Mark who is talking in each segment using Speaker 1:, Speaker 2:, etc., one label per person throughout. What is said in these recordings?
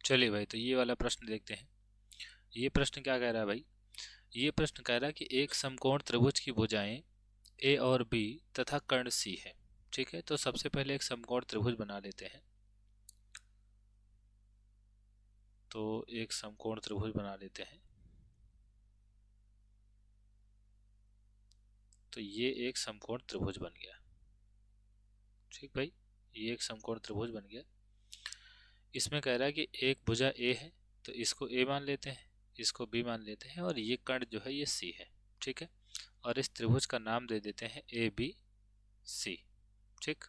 Speaker 1: चलिए भाई, तो ये वाला प्रश्न देखते हैं। ये प्रश्न क्या कह रहा है भाई? ये प्रश्न कह रहा है कि एक समकोण त्रिभुज की भुजाएं ए और बी तथा कर्ण सी है। ठीक है, तो सबसे पहले एक समकोण त्रिभुज बना लेते हैं। तो एक समकोण त्रिभुज बना लेते हैं। तो ये एक समकोण त्रिभुज बन गया। ठीक भाई, ये एक समकोण त्रिभुज बन गया। इसमें कह रहा है कि एक भुजा ए है, तो इसको ए मान लेते हैं, इसको बी मान लेते हैं, और ये कर्ण जो है ये सी है। ठीक है, और इस त्रिभुज का नाम दे देते हैं ए बी सी। ठीक,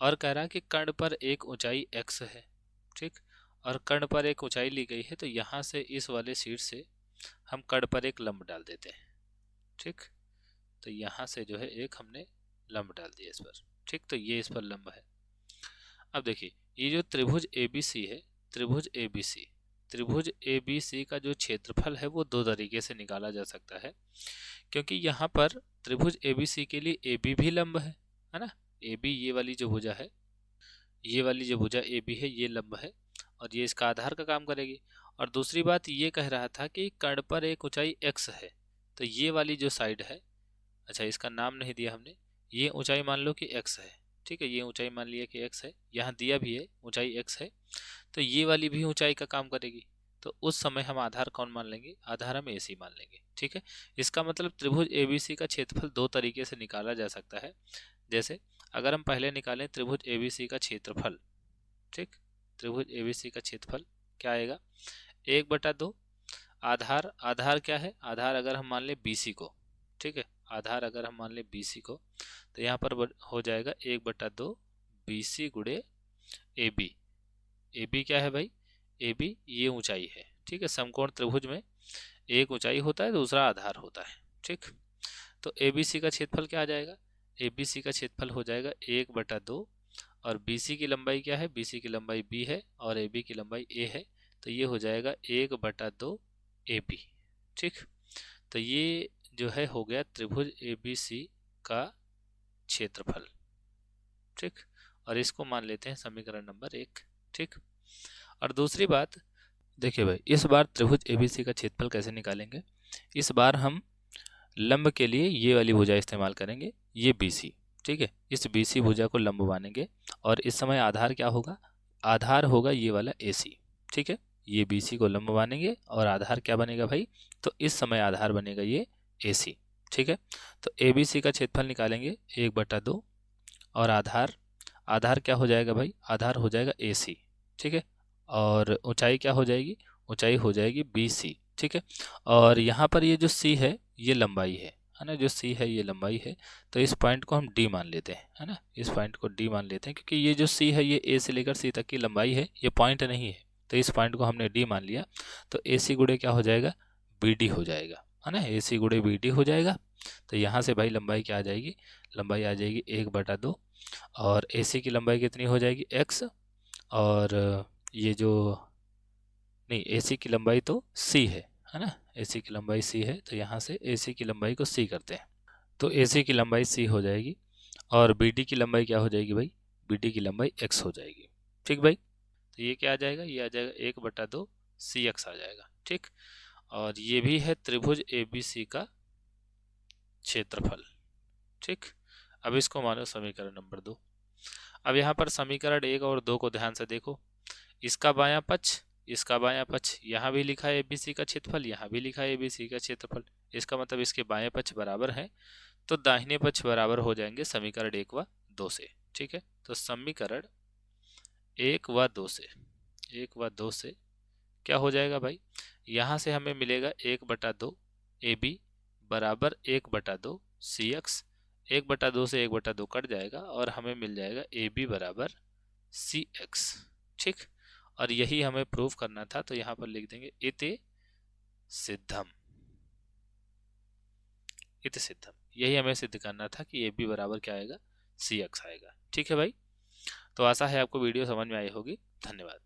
Speaker 1: और कह रहा है कि कर्ण पर एक ऊंचाई x है। ठीक, और कर्ण पर एक ऊंचाई ली गई है, तो यहाँ से इस वाले शीट से हम कर्ण पर एक लंब डाल देते हैं। ठीक, तो यहाँ से जो है एक हमने लंब डाल दिया इस पर। ठीक, तो ये इस पर लंब है। अब देखिए, ये जो त्रिभुज ABC है, त्रिभुज ABC, त्रिभुज ABC का जो क्षेत्रफल है वो दो तरीके से निकाला जा सकता है, क्योंकि यहाँ पर त्रिभुज ABC के लिए AB भी लंब है ना। AB ये वाली जो भुजा है, ये वाली जो भुजा AB है ये लंब है, और ये इसका आधार का काम करेगी। और दूसरी बात ये कह रहा था कि कर्ण पर एक ऊंचाई x है, तो ये वाली जो साइड है, अच्छा इसका नाम नहीं दिया हमने, ये ऊंचाई मान लो कि x है। ठीक है, ये ऊंचाई मान लिया कि x है, यहाँ दिया भी है ऊंचाई x है, तो ये वाली भी ऊंचाई का काम करेगी। तो उस समय हम आधार कौन मान लेंगे? आधार हम AC मान लेंगे। ठीक है, इसका मतलब त्रिभुज ABC का क्षेत्रफल दो तरीके से निकाला जा सकता है। जैसे अगर हम पहले निकालें त्रिभुज ABC का क्षेत्रफल, ठीक, त्रिभुज ABC का क्षेत्रफल क्या आएगा? 1/2 आधार, आधार क्या है? आधार अगर हम मान लें BC को, ठीक है, आधार अगर हम मान लें BC को, तो यहाँ पर हो जाएगा 1/2 BC गुणे AB। AB क्या है भाई? AB ये ऊंचाई है। ठीक है, समकोण त्रिभुज में एक ऊंचाई होता है, दूसरा आधार होता है। ठीक, तो ABC का क्षेत्रफल क्या आ जाएगा? ABC का क्षेत्रफल हो जाएगा 1/2, और BC की लंबाई क्या है? BC की लंबाई B है, और AB की लंबाई A है, तो ये हो जाएगा 1/2 AB। ठीक, तो ये जो है हो गया त्रिभुज ABC का क्षेत्रफल। ठीक, और इसको मान लेते हैं समीकरण नंबर 1। ठीक, और दूसरी बात देखिए भाई, इस बार त्रिभुज ABC का क्षेत्रफल कैसे निकालेंगे? इस बार हम लंब के लिए ये वाली भुजा इस्तेमाल करेंगे, ये BC। ठीक है, इस BC भुजा को लंब मानेंगे, और इस समय आधार क्या होगा? आधार होगा ये वाला AC। ठीक है, ये BC को लंब मानेंगे, और आधार क्या बनेगा भाई? तो इस समय आधार बनेगा ये AC। ठीक है, तो ABC का क्षेत्रफल निकालेंगे 1/2, और आधार, आधार क्या हो जाएगा भाई? आधार हो जाएगा AC। ठीक है, और ऊंचाई क्या हो जाएगी? ऊंचाई हो जाएगी BC। ठीक है, और यहाँ पर ये जो C है ये लंबाई है ना, जो C है ये लंबाई है, तो इस पॉइंट को हम D मान लेते हैं, है ना, इस पॉइंट को D मान लेते हैं, क्योंकि ये जो C है ये A से लेकर C तक की लंबाई है, ये पॉइंट नहीं है, तो इस पॉइंट को हमने D मान लिया। तो AC गुणे क्या हो जाएगा? BD हो जाएगा, है ना, AC गुणे BD हो जाएगा। तो यहाँ से भाई लंबाई क्या आ जाएगी? लंबाई आ जाएगी 1/2, और AC की लंबाई कितनी हो जाएगी? x, और ये जो, नहीं AC की लंबाई तो C है ना, AC की लंबाई C है, तो यहाँ से AC की लंबाई को C करते हैं, तो AC की लंबाई C हो जाएगी, और BD की लंबाई क्या हो जाएगी भाई? BD की लंबाई x हो जाएगी। ठीक भाई, तो ये क्या आ जाएगा? ये आ जाएगा 1/2 CX आ जाएगा। ठीक, और ये भी है त्रिभुज ABC का क्षेत्रफल। ठीक, अब इसको मानो समीकरण नंबर 2। अब यहाँ पर समीकरण 1 और 2 को ध्यान से देखो, इसका बायां पक्ष, इसका बायां पक्ष, यहाँ भी लिखा है ABC का क्षेत्रफल, यहाँ भी लिखा है ABC का क्षेत्रफल, इसका मतलब इसके बाएं पक्ष बराबर है, तो दाहिने पक्ष बराबर हो जाएंगे समीकरण 1 व 2 से। ठीक है, तो समीकरण 1 व 2 से, 1 व 2 से क्या हो जाएगा भाई? यहाँ से हमें मिलेगा 1/2 AB बराबर 1/2 CX, 1/2 से 1/2 कट जाएगा, और हमें मिल जाएगा AB बराबर CX। ठीक, और यही हमें प्रूव करना था, तो यहाँ पर लिख देंगे इति सिद्धम, इति सिद्धम, यही हमें सिद्ध करना था कि AB बराबर क्या आएगा? CX आएगा। ठीक है भाई, तो आशा है आपको वीडियो समझ में आई होगी। धन्यवाद।